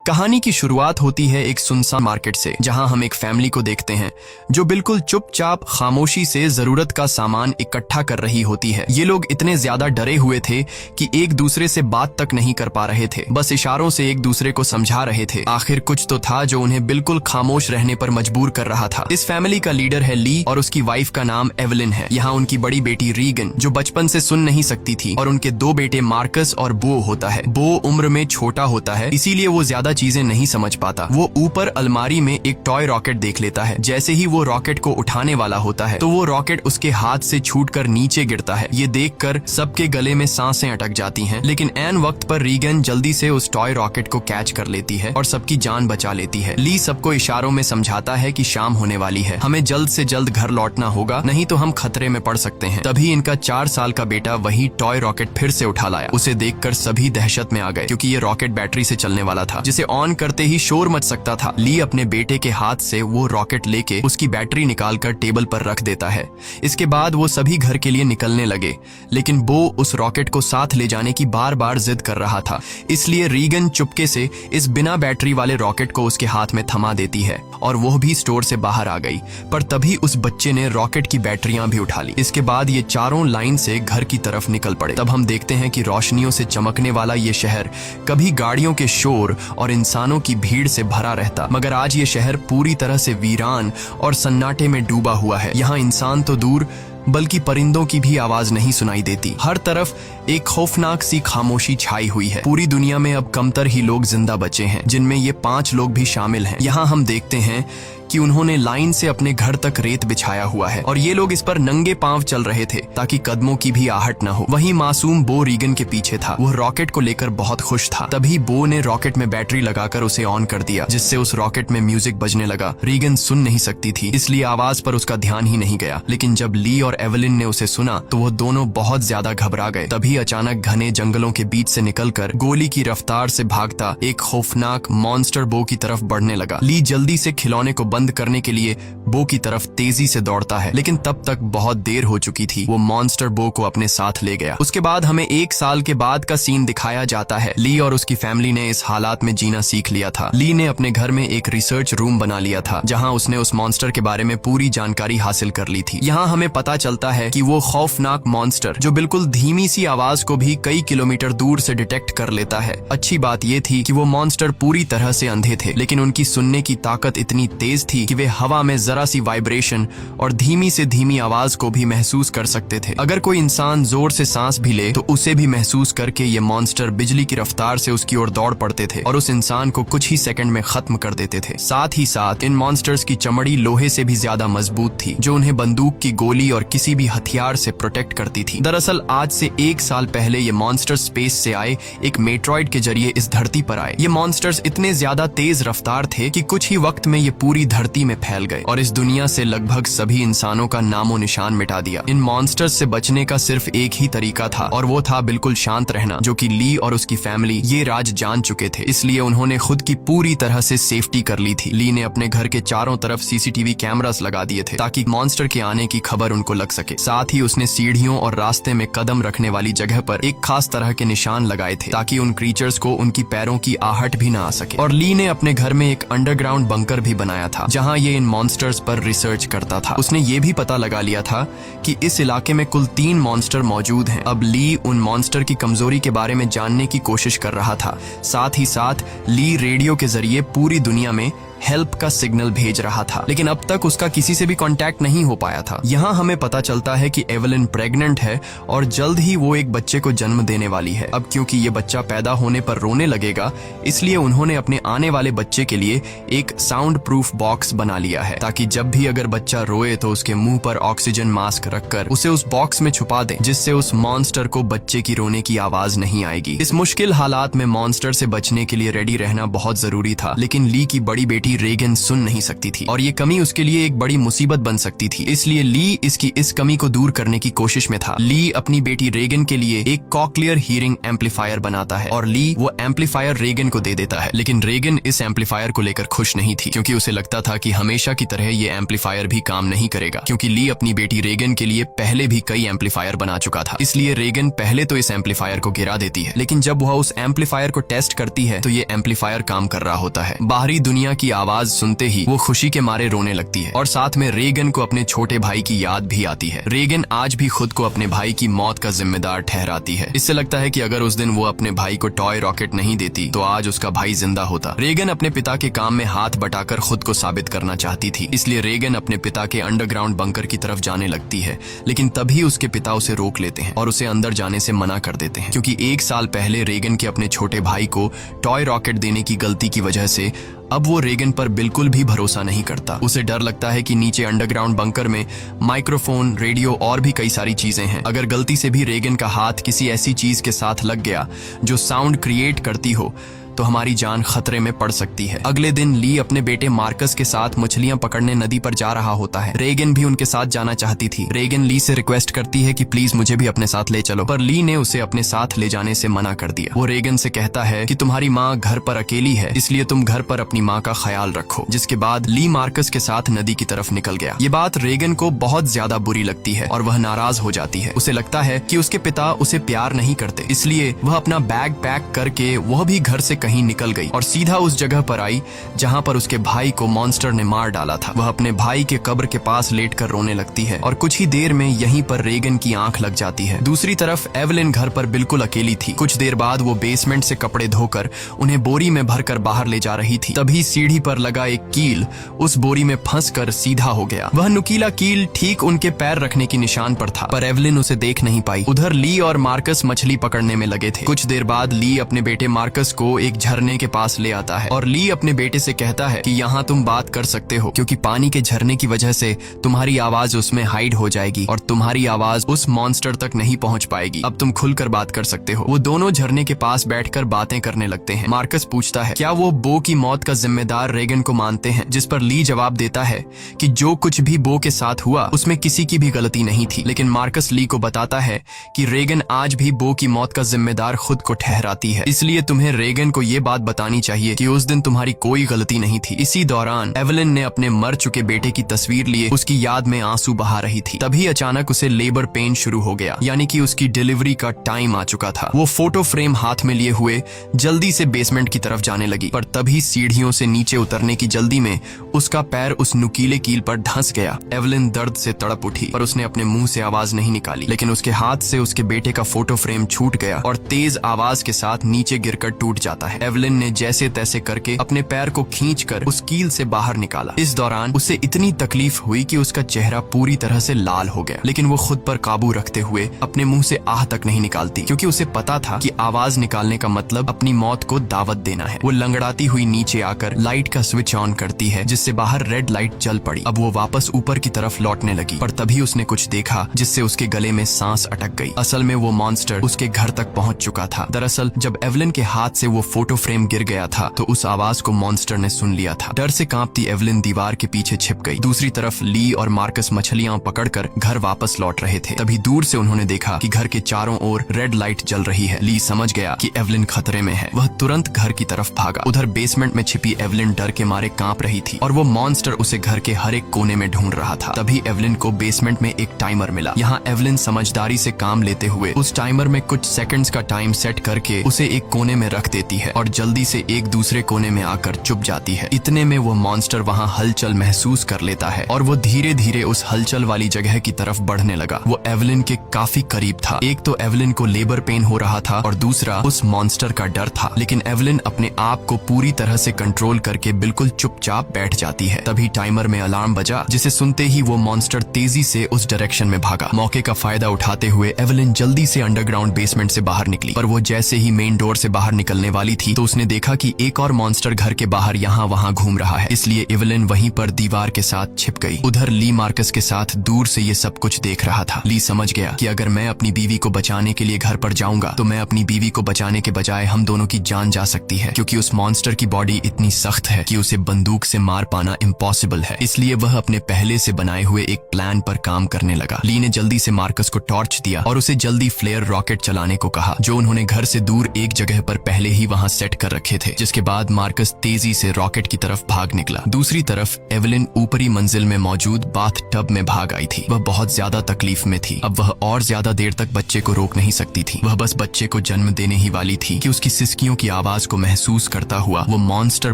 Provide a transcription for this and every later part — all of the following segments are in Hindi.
कहानी की शुरुआत होती है एक सुनसान मार्केट से, जहां हम एक फैमिली को देखते हैं जो बिल्कुल चुपचाप खामोशी से जरूरत का सामान इकट्ठा कर रही होती है। ये लोग इतने ज्यादा डरे हुए थे कि एक दूसरे से बात तक नहीं कर पा रहे थे, बस इशारों से एक दूसरे को समझा रहे थे। आखिर कुछ तो था जो उन्हें बिल्कुल खामोश रहने पर मजबूर कर रहा था। इस फैमिली का लीडर है ली और उसकी वाइफ का नाम एवलिन है। यहाँ उनकी बड़ी बेटी रीगन जो बचपन से सुन नहीं सकती थी, और उनके दो बेटे मार्कस और बो होता है। बो उम्र में छोटा होता है, इसीलिए वो ज्यादा चीजें नहीं समझ पाता। वो ऊपर अलमारी में एक टॉय रॉकेट देख लेता है। जैसे ही वो रॉकेट को उठाने वाला होता है तो वो रॉकेट उसके हाथ से छूटकर नीचे गिरता है। ये देखकर सबके गले में सांसें अटक जाती हैं, लेकिन ऐन वक्त पर रीगन जल्दी से उस टॉय रॉकेट को कैच कर लेती है और सबकी जान बचा लेती है। ली सबको इशारों में समझाता है कि शाम होने वाली है, हमें जल्द से जल्द घर लौटना होगा, नहीं तो हम खतरे में पड़ सकते हैं। तभी इनका 4 साल का बेटा वही टॉय रॉकेट फिर से उठा लाया। उसे देखकर सभी दहशत में आ गए, क्योंकि ये रॉकेट बैटरी से चलने वाला था, जिसे ऑन करते ही शोर मच सकता था। ली अपने बेटे के हाथ से वो रॉकेट लेके उसकी बैटरी निकालकर टेबल पर रख देता है। इसके बाद वो सभी घर के लिए निकलने लगे, लेकिन बो उस रॉकेट को साथ ले जाने की बार बार जिद कर रहा था। इसलिए रीगन चुपके से इस बिना बैटरी वाले रॉकेट को उसके हाथ में थमा देती है और वो भी स्टोर से बाहर आ गई। पर तभी उस बच्चे ने रॉकेट की बैटरियां भी उठा ली। इसके बाद ये चारों लाइन से घर की तरफ निकल पड़े। तब हम देखते हैं कि रोशनियों से चमकने वाला ये शहर कभी गाड़ियों के शोर और इंसानों की भीड़ से भरा रहता, मगर आज ये शहर पूरी तरह से वीरान और सन्नाटे में डूबा हुआ है। यहाँ इंसान तो दूर बल्कि परिंदों की भी आवाज नहीं सुनाई देती। हर तरफ एक खौफनाक सी खामोशी छाई हुई है। पूरी दुनिया में अब कमतर ही लोग जिंदा बचे हैं, जिनमें ये 5 लोग भी शामिल हैं। यहाँ हम देखते हैं कि उन्होंने लाइन से अपने घर तक रेत बिछाया हुआ है और ये लोग इस पर नंगे पांव चल रहे थे ताकि कदमों की भी आहट न हो। वहीं मासूम बो रीगन के पीछे था। वह रॉकेट को लेकर बहुत खुश था। तभी बो ने रॉकेट में बैटरी लगाकर उसे ऑन कर दिया, जिससे उस रॉकेट में म्यूजिक बजने लगा। रीगन सुन नहीं सकती थी, इसलिए आवाज पर उसका ध्यान ही नहीं गया, लेकिन जब ली और एवलिन ने उसे सुना तो वो दोनों बहुत ज्यादा घबरा गए। तभी अचानक घने जंगलों के बीच से निकलकर गोली की रफ्तार से भागता एक खौफनाक मॉन्स्टर बो की तरफ बढ़ने लगा। ली जल्दी से खिलौने को बंद करने के लिए बो की तरफ तेजी से दौड़ता है, लेकिन तब तक बहुत देर हो चुकी थी। वो मॉन्स्टर बो को अपने साथ ले गया। उसके बाद हमें 1 साल के बाद का सीन दिखाया जाता है। ली और उसकी फैमिली ने इस हालात में जीना सीख लिया था। ली ने अपने घर में एक रिसर्च रूम बना लिया था, जहां उसने उस मॉन्स्टर के बारे में पूरी जानकारी हासिल कर ली थी। यहाँ हमें पता चलता है कि वो खौफनाक मॉन्स्टर जो बिल्कुल धीमी सी आवाज को भी कई किलोमीटर दूर से डिटेक्ट कर लेता है। अच्छी बात ये थी कि वो मॉन्स्टर पूरी तरह से अंधे थे, लेकिन उनकी सुनने की ताकत इतनी तेज थी कि वे हवा में जरा सी वाइब्रेशन और धीमी से धीमी आवाज को भी महसूस कर सकते थे। अगर कोई इंसान जोर से सांस भी ले तो उसे भी महसूस करके ये मॉन्स्टर बिजली की रफ्तार से उसकी ओर दौड़ पड़ते थे और उस इंसान को कुछ ही सेकंड में खत्म कर देते थे। साथ ही साथ इन मॉन्स्टर्स की चमड़ी लोहे से भी ज्यादा मजबूत थी, जो उन्हें बंदूक की गोली और किसी भी हथियार से प्रोटेक्ट करती थी। दरअसल आज से 1 साल पहले ये मॉन्स्टर स्पेस से आए एक मेट्रॉइड के जरिए इस धरती पर आए। ये मॉन्स्टर्स इतने ज्यादा तेज रफ्तार थे कि कुछ ही वक्त में ये पूरी धरती में फैल गए और इस दुनिया से लगभग सभी इंसानों का नामो निशान मिटा दिया। इन मॉन्स्टर्स से बचने का सिर्फ एक ही तरीका था, और वो था बिल्कुल शांत रहना, जो कि ली और उसकी फैमिली ये राज जान चुके थे। इसलिए उन्होंने खुद की पूरी तरह से सेफ्टी कर ली थी। ली ने अपने घर के चारों तरफ सीसीटीवी कैमरास लगा दिए थे ताकि मॉन्स्टर के आने की खबर उनको लग सके। साथ ही उसने सीढ़ियों और रास्ते में कदम रखने वाली जगह पर एक खास तरह के निशान लगाए थे ताकि उन क्रीचर्स को उनकी पैरों की आहट भी ना आ सके। और ली ने अपने घर में एक अंडरग्राउंड बंकर भी बनाया था, जहाँ ये इन मॉन्स्टर्स पर रिसर्च करता था। उसने ये भी पता लगा लिया था कि इस इलाके में कुल 3 मॉन्स्टर मौजूद हैं। अब ली उन मॉन्स्टर की कमजोरी के बारे में जानने की कोशिश कर रहा था। साथ ही साथ ली रेडियो के जरिए पूरी दुनिया में हेल्प का सिग्नल भेज रहा था, लेकिन अब तक उसका किसी से भी कांटेक्ट नहीं हो पाया था। यहाँ हमें पता चलता है कि एवलिन प्रेग्नेंट है और जल्द ही वो एक बच्चे को जन्म देने वाली है। अब क्योंकि ये बच्चा पैदा होने पर रोने लगेगा, इसलिए उन्होंने अपने आने वाले बच्चे के लिए एक साउंड प्रूफ बॉक्स बना लिया है, ताकि जब भी अगर बच्चा रोए तो उसके मुंह पर ऑक्सीजन मास्क रखकर उसे उस बॉक्स में छुपा दें, जिससे उस मॉन्स्टर को बच्चे की रोने की आवाज नहीं आएगी। इस मुश्किल हालात में मॉन्स्टर से बचने के लिए रेडी रहना बहुत जरूरी था, लेकिन ली की बड़ी बेटी बेटी रेगन सुन नहीं सकती थी और ये कमी उसके लिए एक बड़ी मुसीबत बन सकती थी। इसलिए ली इसकी इस कमी को दूर करने की कोशिश में था। ली अपनी बेटी रेगन के लिए एक कॉक्लियर हीरिंग एम्पलीफायर बनाता है और ली वो एम्पलीफायर रेगन को दे देता है। लेकिन रेगन इस एम्पलीफायर को लेकर खुश नहीं थी, क्योंकि उसे लगता था कि हमेशा की तरह ये एम्पलीफायर भी काम नहीं करेगा, क्योंकि ली अपनी बेटी रेगन के लिए पहले भी कई एम्पलीफायर बना चुका था। इसलिए रेगन पहले तो इस एम्पलीफायर को गिरा देती है, लेकिन जब वह उस एम्पलीफायर को टेस्ट करती है तो ये एम्पलीफायर काम कर रहा होता है। बाहरी दुनिया की आवाज सुनते ही वो खुशी के मारे रोने लगती है और साथ में रेगन को अपने छोटे भाई की याद भी आती है। रेगन आज भी खुद को अपने भाई की मौत का जिम्मेदार ठहराती है। इससे लगता है कि अगर उस दिन वो अपने भाई को टॉय रॉकेट नहीं देती तो आज उसका भाई जिंदा होता। रेगन अपने पिता के काम में हाथ बटाकर खुद को साबित करना चाहती थी, इसलिए रेगन अपने पिता के अंडरग्राउंड बंकर की तरफ जाने लगती है। लेकिन तभी उसके पिता उसे रोक लेते हैं और उसे अंदर जाने से मना कर देते हैं, क्योंकि एक साल पहले रेगन के अपने छोटे भाई को टॉय रॉकेट देने की गलती की वजह से अब वो रेगन पर बिल्कुल भी भरोसा नहीं करता। उसे डर लगता है कि नीचे अंडरग्राउंड बंकर में माइक्रोफोन, रेडियो और भी कई सारी चीजें हैं। अगर गलती से भी रेगन का हाथ किसी ऐसी चीज के साथ लग गया जो साउंड क्रिएट करती हो तो हमारी जान खतरे में पड़ सकती है। अगले दिन ली अपने बेटे मार्कस के साथ मछलियां पकड़ने नदी पर जा रहा होता है। रेगन भी उनके साथ जाना चाहती थी। रेगन ली से रिक्वेस्ट करती है कि प्लीज मुझे भी अपने साथ ले चलो, पर ली ने उसे अपने साथ ले जाने से मना कर दिया। वो रेगन से कहता है कि तुम्हारी माँ घर पर अकेली है, इसलिए तुम घर पर अपनी माँ का ख्याल रखो। जिसके बाद ली मार्कस के साथ नदी की तरफ निकल गया। ये बात रेगन को बहुत ज्यादा बुरी लगती है और वह नाराज हो जाती है। उसे लगता है कि उसके पिता उसे प्यार नहीं करते, इसलिए वह अपना बैग पैक करके वह भी घर से कहीं निकल गई और सीधा उस जगह पर आई जहां पर उसके भाई को मॉन्स्टर ने मार डाला था। वह अपने भाई के कब्र के पास लेटकर रोने लगती है और कुछ ही देर में यहीं पर रेगन की आंख लग जाती है। दूसरी तरफ एवलिन घर पर बिल्कुल अकेली थी। कुछ देर बाद वो बेसमेंट से कपड़े धोकर उन्हें बोरी में भरकर बाहर ले जा रही थी। तभी सीढ़ी पर लगा एक कील उस बोरी में फंसकर सीधा हो गया। वह नुकीला कील ठीक उनके पैर रखने की निशान पर था, पर एवलिन उसे देख नहीं पाई। उधर ली और मार्कस मछली पकड़ने में लगे थे। कुछ देर बाद ली अपने बेटे मार्कस को एक झरने के पास ले आता है और ली अपने बेटे से कहता है कि यहाँ तुम बात कर सकते हो, क्योंकि पानी के झरने की वजह से तुम्हारी आवाज उसमें हाइड हो जाएगी और तुम्हारी आवाज उस मॉन्स्टर तक नहीं पहुंच पाएगी। अब तुम खुलकर बात कर सकते हो। वो दोनों झरने के पास बैठकर बातें करने लगते हैं। मार्कस पूछता है क्या वो बो की मौत का जिम्मेदार रेगन को मानते हैं, जिस पर ली जवाब देता है कि जो कुछ भी बो के साथ हुआ उसमें किसी की भी गलती नहीं थी। लेकिन मार्कस ली को बताता है कि रेगन आज भी बो की मौत का जिम्मेदार खुद को ठहराती है, इसलिए तुम्हें रेगन को ये बात बतानी चाहिए कि उस दिन तुम्हारी कोई गलती नहीं थी। इसी दौरान एवलिन ने अपने मर चुके बेटे की तस्वीर लिए उसकी याद में आंसू बहा रही थी। तभी अचानक उसे लेबर पेन शुरू हो गया, यानी कि उसकी डिलीवरी का टाइम आ चुका था। वो फोटो फ्रेम हाथ में लिए हुए जल्दी से बेसमेंट की तरफ जाने लगी, पर तभी सीढ़ियों से नीचे उतरने की जल्दी में उसका पैर उस नुकीले कील पर धंस गया। एवलिन दर्द से तड़प उठी, पर उसने अपने मुंह से आवाज नहीं निकाली। लेकिन उसके हाथ से उसके बेटे का फोटो फ्रेम छूट गया और तेज आवाज के साथ नीचे गिरकर टूट जाता है। एवलिन ने जैसे तैसे करके अपने पैर को खींचकर उस कील से बाहर निकाला। इस दौरान उसे इतनी तकलीफ हुई कि उसका चेहरा पूरी तरह से लाल हो गया, लेकिन वो खुद पर काबू रखते हुए अपने मुंह से आह तक नहीं निकालती, क्योंकि उसे पता था कि आवाज निकालने का मतलब अपनी मौत को दावत देना है। वो लंगड़ाती हुई नीचे आकर लाइट का स्विच ऑन करती है, जिससे बाहर रेड लाइट जल पड़ी। अब वो वापस ऊपर की तरफ लौटने लगी, पर तभी उसने कुछ देखा जिससे उसके गले में सांस अटक गई। असल में वो मॉन्स्टर उसके घर तक पहुंच चुका था। दरअसल जब एवलिन के हाथ से वो फोटो फ्रेम गिर गया था तो उस आवाज को मॉन्स्टर ने सुन लिया था। डर से कांपती एवलिन दीवार के पीछे छिप गई। दूसरी तरफ ली और मार्कस मछलियां पकड़कर घर वापस लौट रहे थे। तभी दूर से उन्होंने देखा कि घर के चारों ओर रेड लाइट जल रही है। ली समझ गया कि एवलिन खतरे में है। वह तुरंत घर की तरफ भागा। उधर बेसमेंट में छिपी एवलिन डर के मारे कांप रही थी और वो मॉन्स्टर उसे घर के हर एक कोने में ढूंढ रहा था। तभी एवलिन को बेसमेंट में एक टाइमर मिला। यहाँ एवलिन समझदारी से काम लेते हुए उस टाइमर में कुछ सेकंड्स का टाइम सेट करके उसे एक कोने में रख देती है और जल्दी से एक दूसरे कोने में आकर चुप जाती है। इतने में वो मॉन्स्टर वहाँ हलचल महसूस कर लेता है और वो धीरे धीरे उस हलचल वाली जगह की तरफ बढ़ने लगा। वो एवलिन के काफी करीब था। एक तो एवलिन को लेबर पेन हो रहा था और दूसरा उस मॉन्स्टर का डर था। लेकिन एवलिन अपने आप को पूरी तरह से कंट्रोल करके बिल्कुल चुपचाप बैठ जाती है। तभी टाइमर में अलार्म बजा, जिसे सुनते ही वो मॉन्स्टर तेजी से उस डायरेक्शन में भागा। मौके का फायदा उठाते हुए एवलिन जल्दी से अंडरग्राउंड बेसमेंट से बाहर निकली, पर वो जैसे ही मेन डोर से बाहर निकलने वाली थी तो उसने देखा कि एक और मॉन्स्टर घर के बाहर यहाँ वहाँ घूम रहा है, इसलिए एवेलिन वहीं पर दीवार के साथ छिप गई। उधर ली मार्कस के साथ दूर से ये सब कुछ देख रहा था। ली समझ गया कि अगर मैं अपनी बीवी को बचाने के लिए घर पर जाऊंगा तो मैं अपनी बीवी को बचाने के बजाय हम दोनों की जान जा सकती है, क्योंकि उस मॉन्स्टर की बॉडी इतनी सख्त है कि उसे बंदूक से मार पाना इम्पॉसिबल है। इसलिए वह अपने पहले से बनाए हुए एक प्लान पर काम करने लगा। ली ने जल्दी से मार्कस को टॉर्च दिया और उसे जल्दी फ्लेयर रॉकेट चलाने को कहा, जो उन्होंने घर से दूर एक जगह पर पहले ही वहां सेट कर रखे थे। जिसके बाद मार्कस तेजी से रॉकेट की तरफ भाग निकला। दूसरी तरफ एवेलिन ऊपरी मंजिल में मौजूद बाथ टब में भाग आई थी। वह बहुत ज्यादा तकलीफ में थी। अब वह और ज्यादा देर तक बच्चे को रोक नहीं सकती थी। वह बस बच्चे को जन्म देने ही वाली थी कि उसकी सिसकियों की आवाज को महसूस करता हुआ वो मॉन्स्टर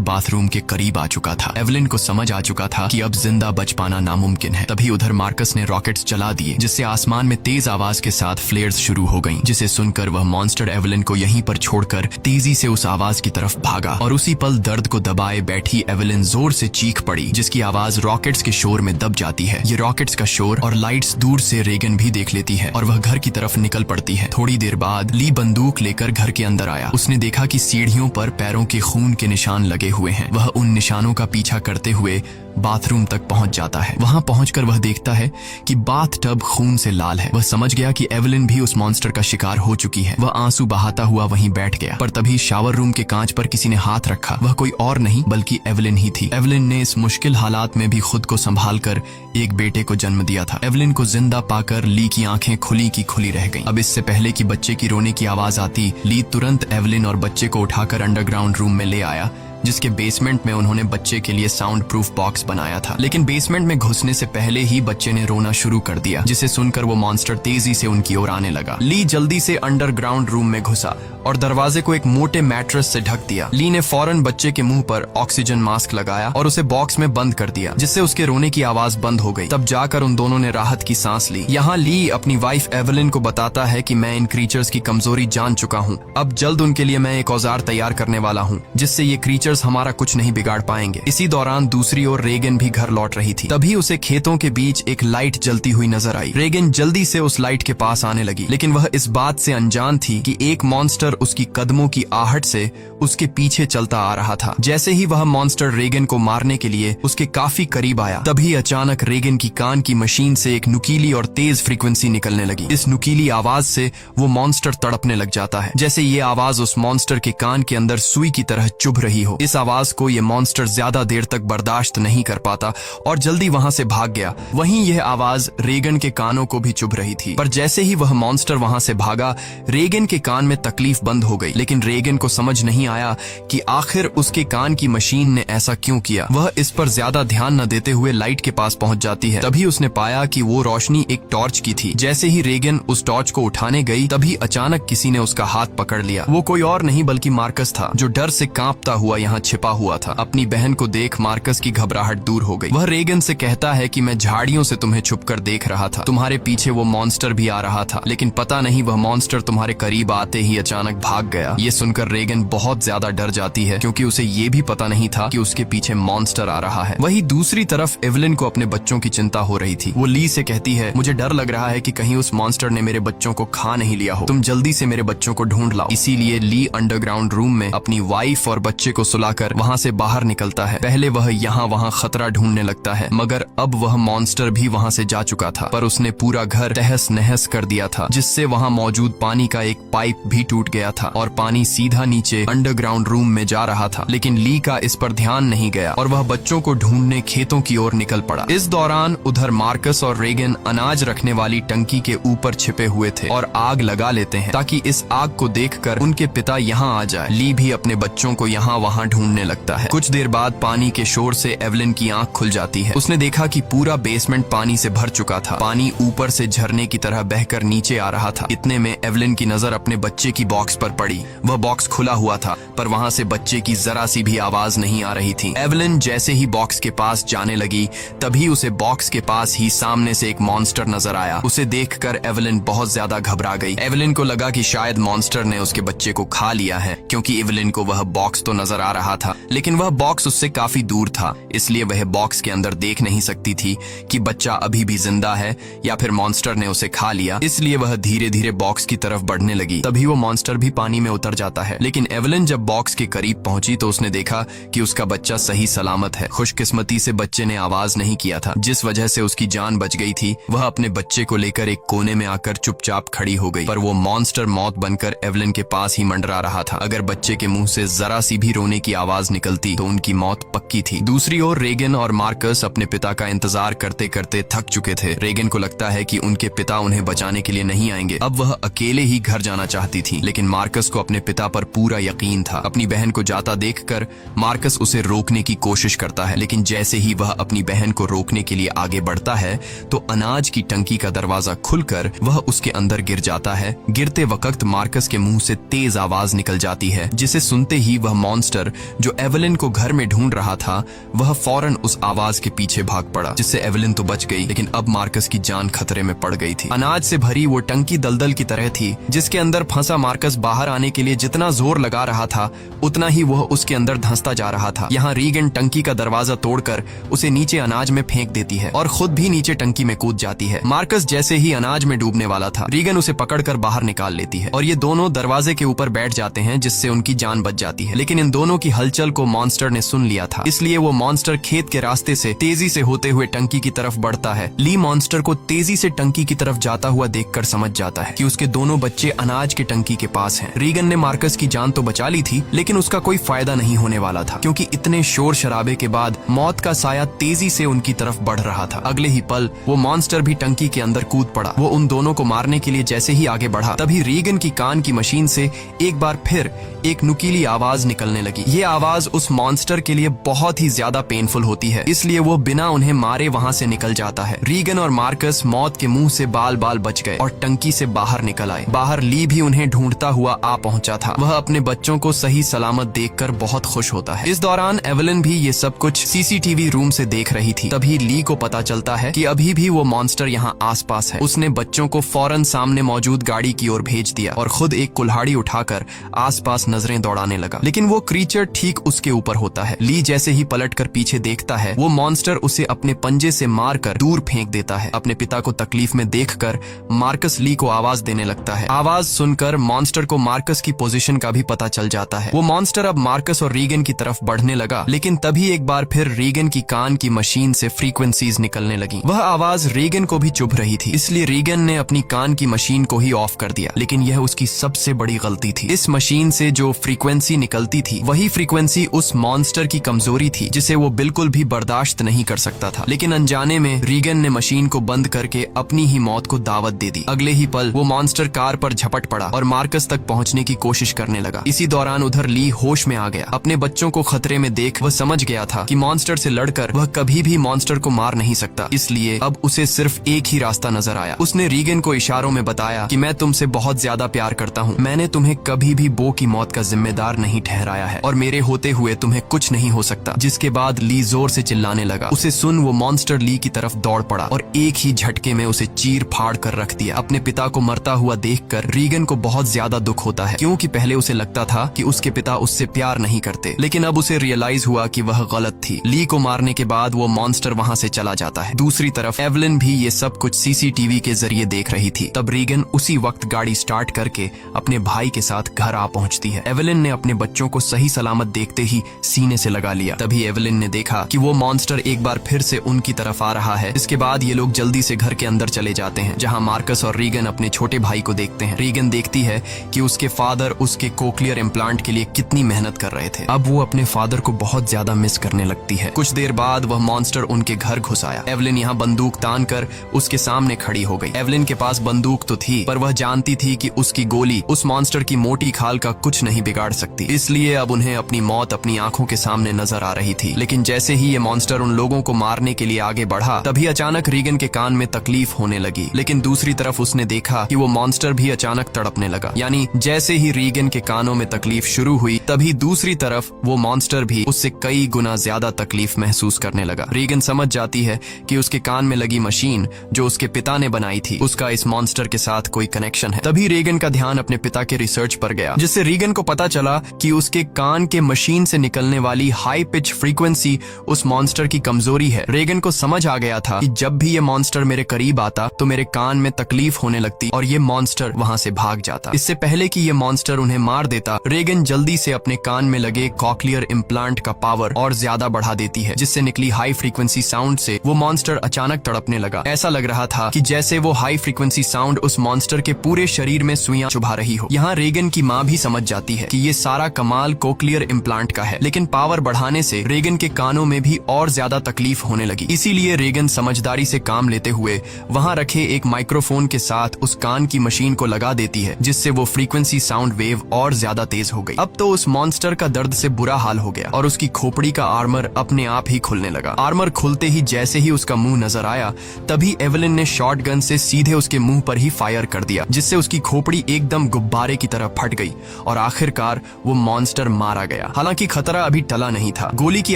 बाथरूम के करीब आ चुका था। एवेलिन को समझ आ चुका था कि अब जिंदा बच पाना नामुमकिन है। तभी उधर मार्कस ने रॉकेट्स चला दिए, जिससे आसमान में तेज आवाज के साथ फ्लेयर्स शुरू हो गईं, जिसे सुनकर वह मॉन्स्टर एवेलिन को यहीं पर छोड़कर तेजी से उस आवाज की तरफ भागा और उसी पल दर्द को दबाए बैठी एवेलिन जोर से चीख पड़ी, जिसकी आवाज रॉकेट्स के शोर में दब जाती है। ये रॉकेट्स का शोर और लाइट्स दूर से रेगन भी देख लेती है और वह घर की तरफ निकल पड़ती है। थोड़ी देर बाद ली बंदूक लेकर घर के अंदर आया। उसने देखा कि सीढ़ियों पर पैरों के खून के निशान लगे हुए हैं। वह उन निशानों का पीछा करते हुए बाथरूम तक पहुंच जाता है। वहां पहुंचकर वह देखता है कि बाथ टब खून से लाल है। वह समझ गया कि एवेलिन भी उस मॉन्स्टर का शिकार हो चुकी है। वह आंसू बहाता हुआ वहीं बैठ गया, पर तभी शावर रूम के कांच पर किसी ने हाथ रखा। वह कोई और नहीं बल्कि एवेलिन ही थी। एवेलिन ने इस मुश्किल हालात में भी खुद को संभाल कर एक बेटे को जन्म दिया था। एवेलिन को जिंदा पाकर ली की आंखें खुली की खुली रह गईं। अब इससे पहले कि बच्चे की रोने की आवाज आती, ली तुरंत एवेलिन और बच्चे को उठाकर अंडरग्राउंड रूम में ले आया, जिसके बेसमेंट में उन्होंने बच्चे के लिए साउंड प्रूफ बॉक्स बनाया था। लेकिन बेसमेंट में घुसने से पहले ही बच्चे ने रोना शुरू कर दिया, जिसे सुनकर वो मॉन्स्टर तेजी से उनकी ओर आने लगा। ली जल्दी से अंडरग्राउंड रूम में घुसा और दरवाजे को एक मोटे मैट्रेस से ढक दिया। ली ने फौरन बच्चे के मुंह पर ऑक्सीजन मास्क लगाया और उसे बॉक्स में बंद कर दिया, जिससे उसके रोने की आवाज बंद हो गई। तब जाकर उन दोनों ने राहत की सांस ली। यहाँ ली अपनी वाइफ एवेलिन को बताता है कि मैं इन क्रीचर्स की कमजोरी जान चुका हूँ। अब जल्द उनके लिए मैं एक औजार तैयार करने वाला हूँ, जिससे ये क्रीचर्स हमारा कुछ नहीं बिगाड़ पाएंगे। इसी दौरान दूसरी ओर रेगन भी घर लौट रही थी। तभी उसे खेतों के बीच एक लाइट जलती हुई नजर आई। रेगन जल्दी से उस लाइट के पास आने लगी, लेकिन वह इस बात से अनजान थी कि एक मॉन्स्टर उसकी कदमों की आहट से उसके पीछे चलता आ रहा था। जैसे ही वह मॉन्स्टर रेगन को मारने के लिए उसके काफी करीब आया, तभी अचानक रेगन की कान की मशीन से एक नुकीली और तेज फ्रीक्वेंसी निकलने लगी। इस नुकीली आवाज से वो मॉन्स्टर तड़पने लग जाता है, जैसे ये आवाज उस मॉन्स्टर के कान के अंदर सुई की तरह चुभ रही हो। इस आवाज को ये मॉन्स्टर ज्यादा देर तक बर्दाश्त नहीं कर पाता और जल्दी वहां से भाग गया। वहीं यह आवाज रेगन के कानों को भी चुभ रही थी, पर जैसे ही वह मॉन्स्टर वहां से भागा, रेगन के कान में तकलीफ बंद हो गई। लेकिन रेगन को समझ नहीं आया कि आखिर उसके कान की मशीन ने ऐसा क्यों किया। वह इस पर ज्यादा ध्यान न देते हुए लाइट के पास पहुंच जाती है। तभी उसने पाया कि वो रोशनी एक टॉर्च की थी। जैसे ही रेगन उस टॉर्च को उठाने गई, तभी अचानक किसी ने उसका हाथ पकड़ लिया। वो कोई और नहीं बल्कि मार्कस था, जो डर से कांपता हुआ यहाँ छिपा हुआ था। अपनी बहन को देख मार्कस की घबराहट दूर हो गई। वह रेगन से कहता है कि मैं झाड़ियों से तुम्हें छुपकर देख रहा था। तुम्हारे पीछे वो मॉन्स्टर भी आ रहा था, लेकिन पता नहीं वह मॉन्स्टर तुम्हारे करीब आते ही अचानक भाग गया। ये सुनकर रेगन बहुत ज्यादा डर जाती है, क्योंकि उसे ये भी पता नहीं था कि उसके पीछे मॉन्स्टर आ रहा है। वहीं दूसरी तरफ एवेलिन को अपने बच्चों की चिंता हो रही थी। वो ली से कहती है, मुझे डर लग रहा है कि कहीं उस मॉन्स्टर ने मेरे बच्चों को खा नहीं लिया हो। तुम जल्दी से मेरे बच्चों को ढूंढ लाओ। इसीलिए ली अंडरग्राउंड रूम में अपनी वाइफ और बच्चे को सुलाकर वहाँ से बाहर निकलता है। पहले वह यहाँ वहाँ खतरा ढूंढने लगता है, मगर अब वह मॉन्स्टर भी वहाँ से जा चुका था। पर उसने पूरा घर तहस नहस कर दिया था, जिससे वहाँ मौजूद पानी का एक पाइप भी टूट गया था और पानी सीधा नीचे अंडरग्राउंड रूम में जा रहा था। लेकिन ली का इस पर ध्यान नहीं गया और वह बच्चों को ढूंढने खेतों की ओर निकल पड़ा। इस दौरान उधर मार्कस और रेगन अनाज रखने वाली टंकी के ऊपर छिपे हुए थे और आग लगा लेते हैं, ताकि इस आग को देखकर उनके पिता यहाँ आ जाए। ली भी अपने बच्चों को यहाँ वहाँ ढूंढने लगता है। कुछ देर बाद पानी के शोर से एवेलिन की आंख खुल जाती है। उसने देखा कि पूरा बेसमेंट पानी से भर चुका था। पानी ऊपर से झरने की तरह बहकर नीचे आ रहा था। इतने में एवेलिन की नजर अपने बच्चे की बॉक्स पर पड़ी। वह बॉक्स खुला हुआ था, पर वहाँ से बच्चे की जरा सी भी आवाज नहीं आ रही थी। एवेलिन जैसे ही बॉक्स के पास जाने लगी, तभी उसे बॉक्स के पास ही सामने से एक मॉन्स्टर नजर आया। उसे देखकर एवेलिन बहुत ज्यादा घबरा गई। एवेलिन को लगा कि शायद मॉन्स्टर ने उसके बच्चे को खा लिया है, क्योंकि एवेलिन को वह बॉक्स तो नजर आ रहा था, लेकिन वह बॉक्स उससे काफी दूर था, इसलिए वह बॉक्स के अंदर देख नहीं सकती थी कि बच्चा अभी भी जिंदा है या फिर मॉन्स्टर ने उसे खा लिया। इसलिए वह धीरे धीरे बॉक्स की तरफ बढ़ने लगी। तभी वो मॉन्स्टर भी पानी में उतर जाता है। लेकिन एवलिन जब बॉक्स के करीब पहुंची तो उसने देखा कि उसका बच्चा सही सलामत है। खुशकिस्मती से बच्चे ने आवाज नहीं किया था, जिस वजह से उसकी जान बच गई थी। वह अपने बच्चे को लेकर एक कोने में आकर चुपचाप खड़ी हो गई, पर वो मॉन्स्टर मौत बनकर एवलिन के पास ही मंडरा रहा था। अगर बच्चे के मुंह से जरा सी भी रोने की आवाज निकलती तो उनकी मौत पक्की थी। दूसरी ओर रेगन और मार्कस अपने पिता का इंतजार करते करते थक चुके थे। रेगन को लगता है कि उनके पिता उन्हें बचाने के लिए नहीं आएंगे। अब वह अकेले ही घर जाना चाहती थी, लेकिन मार्कस को अपने पिता पर पूरा यकीन था। अपनी बहन को जाता देखकर मार्कस उसे रोकने की कोशिश करता है, लेकिन जैसे ही वह अपनी बहन को रोकने के लिए आगे बढ़ता है तो अनाज की टंकी का दरवाजा खुलकर वह उसके अंदर गिर जाता है। गिरते वक्त मार्कस के मुंह से तेज आवाज निकल जाती है, जिसे सुनते ही वह मॉन्स्टर जो एवलिन को घर में ढूंढ रहा था वह फौरन उस आवाज के पीछे भाग पड़ा, जिससे एवलिन तो बच गई, लेकिन अब मार्कस की जान खतरे में पड़ गई थी। अनाज से भरी वो टंकी दलदल की तरह थी, जिसके अंदर फंसा मार्कस बाहर आने के लिए जितना जोर लगा रहा था उतना ही वह उसके अंदर धंसता जा रहा था। यहाँ रीगन टंकी का दरवाजा तोड़कर उसे नीचे अनाज में फेंक देती है और खुद भी नीचे टंकी में कूद जाती है। मार्कस जैसे ही अनाज में डूबने वाला था, रीगन उसे पकड़कर बाहर निकाल लेती है और ये दोनों दरवाजे के ऊपर बैठ जाते हैं, जिससे उनकी जान बच जाती है। लेकिन इन दोनों की हलचल को मॉन्स्टर ने सुन लिया था, इसलिए वो मॉन्स्टर खेत के रास्ते से तेजी से होते हुए टंकी की तरफ बढ़ता है। ली मॉन्स्टर को तेजी से टंकी की तरफ जाता हुआ देखकर समझ जाता है कि उसके दोनों बच्चे अनाज की टंकी के पास हैं। रीगन ने मार्कस की जान तो बचा ली थी, लेकिन उसका कोई फायदा नहीं होने वाला था, क्योंकि इतने शोर शराबे के बाद मौत का साया तेजी से उनकी तरफ बढ़ रहा था। अगले ही पल वो मॉन्स्टर भी टंकी के अंदर कूद पड़ा। वो उन दोनों को मारने के लिए जैसे ही आगे बढ़ा, तभी रीगन की कान की मशीन से एक बार फिर एक नुकीली आवाज निकलने लगी। ये आवाज उस मॉन्स्टर के लिए बहुत ही ज्यादा पेनफुल होती है, इसलिए वो बिना उन्हें मारे वहां से निकल जाता है। रीगन और मार्कस मौत के मुंह से बाल बाल बच गए और टंकी से बाहर निकल आए। बाहर ली भी उन्हें ढूंढता हुआ आ पहुंचा था। वह अपने बच्चों को सही सलामत देखकर बहुत खुश होता है। इस दौरान एवलिन भी ये सब कुछ सीसीटीवी रूम से देख रही थी। तभी ली को पता चलता है कि अभी भी वो मॉन्स्टर यहाँ आसपास है। उसने बच्चों को फौरन सामने मौजूद गाड़ी की ओर भेज दिया और खुद एक कुल्हाड़ी उठाकर आसपास नजरें दौड़ाने लगा, लेकिन वो क्रीचर ठीक उसके ऊपर होता है। ली जैसे ही पलटकर पीछे देखता है, वो मॉन्स्टर उसे अपने पंजे से मारकर दूर फेंक देता है। अपने पिता को तकलीफ में देखकर मार्कस ली को आवाज देने लगता है। आवाज सुनकर मॉन्स्टर को मार्कस की पोजीशन का भी पता चल जाता है। वो मॉन्स्टर अब मार्कस और रीगन की तरफ बढ़ने लगा, लेकिन तभी एक बार फिर रीगन की कान की मशीन से फ्रीक्वेंसीज निकलने लगी। वह आवाज रीगन को भी चुभ रही थी, इसलिए रीगन ने अपनी कान की मशीन को ही ऑफ कर दिया, लेकिन यह उसकी सबसे बड़ी गलती थी। इस मशीन से जो फ्रीक्वेंसी निकलती थी वही फ्रीक्वेंसी उस मॉन्स्टर की कमजोरी थी, जिसे वो बिल्कुल भी बर्दाश्त नहीं कर सकता था। लेकिन अनजाने में रीगन ने मशीन को बंद करके अपनी ही मौत को दावत दे दी। अगले ही पल वो मॉन्स्टर कार पर झपट पड़ा और मार्कस तक पहुंचने की कोशिश करने लगा। इसी दौरान उधर ली होश में आ गया। अपने बच्चों को खतरे में देख वह समझ गया था कि मॉन्स्टर से लड़कर वह कभी भी मॉन्स्टर को मार नहीं सकता, इसलिए अब उसे सिर्फ एक ही रास्ता नजर आया। उसने रीगन को इशारों में बताया कि मैं तुमसे बहुत ज्यादा प्यार करता हूँ। मैंने तुम्हें कभी भी बो की मौत का जिम्मेदार नहीं ठहराया है और मेरे होते हुए तुम्हें कुछ नहीं हो सकता। जिसके बाद ली जोर से चिल्लाने लगा। उसे सुन वो मॉन्स्टर ली की तरफ दौड़ पड़ा और एक ही झटके में उसे चीर फाड़ कर रख दिया। अपने पिता को मरता हुआ देखकर रीगन को बहुत ज्यादा दुख होता है, क्योंकि पहले उसे लगता था कि उसके पिता उससे प्यार नहीं करते, लेकिन अब उसे रियलाइज हुआ कि वह गलत थी। ली को मारने के बाद वो मॉन्स्टर वहां से चला जाता है। दूसरी तरफ एवलिन भी ये सब कुछ सीसीटीवी के जरिए देख रही थी। तब रीगन उसी वक्त गाड़ी स्टार्ट करके अपने भाई के साथ घर आ पहुंचती है। एवलिन ने अपने बच्चों को सही सलामत देखते ही सीने से लगा लिया। तभी एवलिन ने देखा कि वो मॉन्स्टर एक बार फिर से उनकी तरफ आ रहा है। इसके बाद ये लोग जल्दी से घर के अंदर चले जाते हैं, जहां मार्कस और रीगन अपने छोटे भाई को देखते हैं। रीगन देखती है कि उसके फादर उसके कोक्लियर इम्प्लांट के लिए कितनी मेहनत कर रहे थे। अब वो अपने फादर को बहुत ज्यादा मिस करने लगती है। कुछ देर बाद वह मॉन्स्टर उनके घर घुस आया। एवलिन यहाँ बंदूक तान कर उसके सामने खड़ी हो गई। एवलिन के पास बंदूक तो थी, पर वह जानती थी कि उसकी गोली उस मॉन्स्टर की मोटी खाल का कुछ नहीं बिगाड़ सकती, इसलिए अब उन्हें अपनी मौत अपनी आंखों के सामने नजर आ रही थी। लेकिन जैसे ही ये मॉन्स्टर उन लोगों को मारने के लिए आगे बढ़ा, तभी अचानक रीगन के कान में तकलीफ होने लगी। लेकिन दूसरी तरफ उसने देखा कि वो मॉन्स्टर भी अचानक तड़पने लगा। यानी जैसे ही रीगन के कानों में तकलीफ शुरू हुई, तभी दूसरी तरफ वो मॉन्स्टर भी उससे कई गुना ज्यादा तकलीफ महसूस करने लगा। रीगन समझ जाती है कि उसके कान में लगी मशीन जो उसके पिता ने बनाई थी, उसका इस मॉन्स्टर के साथ कोई कनेक्शन है। तभी रीगन का ध्यान अपने पिता के रिसर्च पर गया, जिससे रीगन को पता चला कि उसके कान कान के मशीन से निकलने वाली हाई पिच फ्रीक्वेंसी उस मॉन्स्टर की कमजोरी है। रेगन को समझ आ गया था कि जब भी ये मॉन्स्टर मेरे करीब आता तो मेरे कान में तकलीफ होने लगती और ये मॉन्स्टर वहां से भाग जाता। इससे पहले कि ये मॉन्स्टर उन्हें मार देता, रेगन जल्दी से अपने कान में लगे कॉक्लियर इम्प्लांट का पावर और ज्यादा बढ़ा देती है, जिससे निकली हाई फ्रीक्वेंसी साउंड से वो मॉन्स्टर अचानक तड़पने लगा। ऐसा लग रहा था कि जैसे वो हाई फ्रीक्वेंसी साउंड उस मॉन्स्टर के पूरे शरीर में सुइयां चुभा रही हो। यहाँ रेगन की माँ भी समझ जाती है कि ये सारा कमाल कोक्लियर इम्प्लांट का है, लेकिन पावर बढ़ाने से रेगन के कानों में भी और ज्यादा तकलीफ होने लगी। इसीलिए रेगन समझदारी से काम लेते हुए वहाँ रखे एक माइक्रोफोन के साथ उस कान की मशीन को लगा देती है, जिससे वो फ्रीक्वेंसी साउंड वेव और ज्यादा तेज हो गई। अब तो उस मॉन्स्टर का दर्द से बुरा हाल हो गया और उसकी खोपड़ी का आर्मर अपने आप ही खुलने लगा। आर्मर खुलते ही जैसे ही उसका मुंह नजर आया, तभी एवलिन ने शॉटगन से सीधे उसके मुंह पर ही फायर कर दिया, जिससे उसकी खोपड़ी एकदम गुब्बारे की तरह फट गई और आखिरकार वो मॉन्स्टर मारा गया। हालांकि खतरा अभी टला नहीं था। गोली की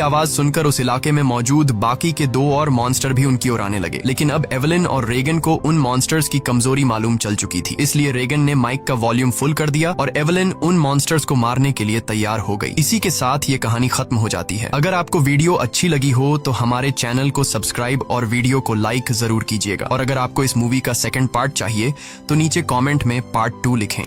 आवाज सुनकर उस इलाके में मौजूद बाकी के 2 और मॉन्स्टर भी उनकी ओर आने लगे, लेकिन अब एवलिन और रेगन को उन मॉन्स्टर्स की कमजोरी मालूम चल चुकी थी। इसलिए रेगन ने माइक का वॉल्यूम फुल कर दिया और एवलिन उन मॉन्स्टर्स को मारने के लिए तैयार हो गई। इसी के साथ ये कहानी खत्म हो जाती है। अगर आपको वीडियो अच्छी लगी हो तो हमारे चैनल को सब्सक्राइब और वीडियो को लाइक जरूर कीजिएगा। और अगर आपको इस मूवी का सेकंड पार्ट चाहिए तो नीचे कमेंट में पार्ट 2 लिखें।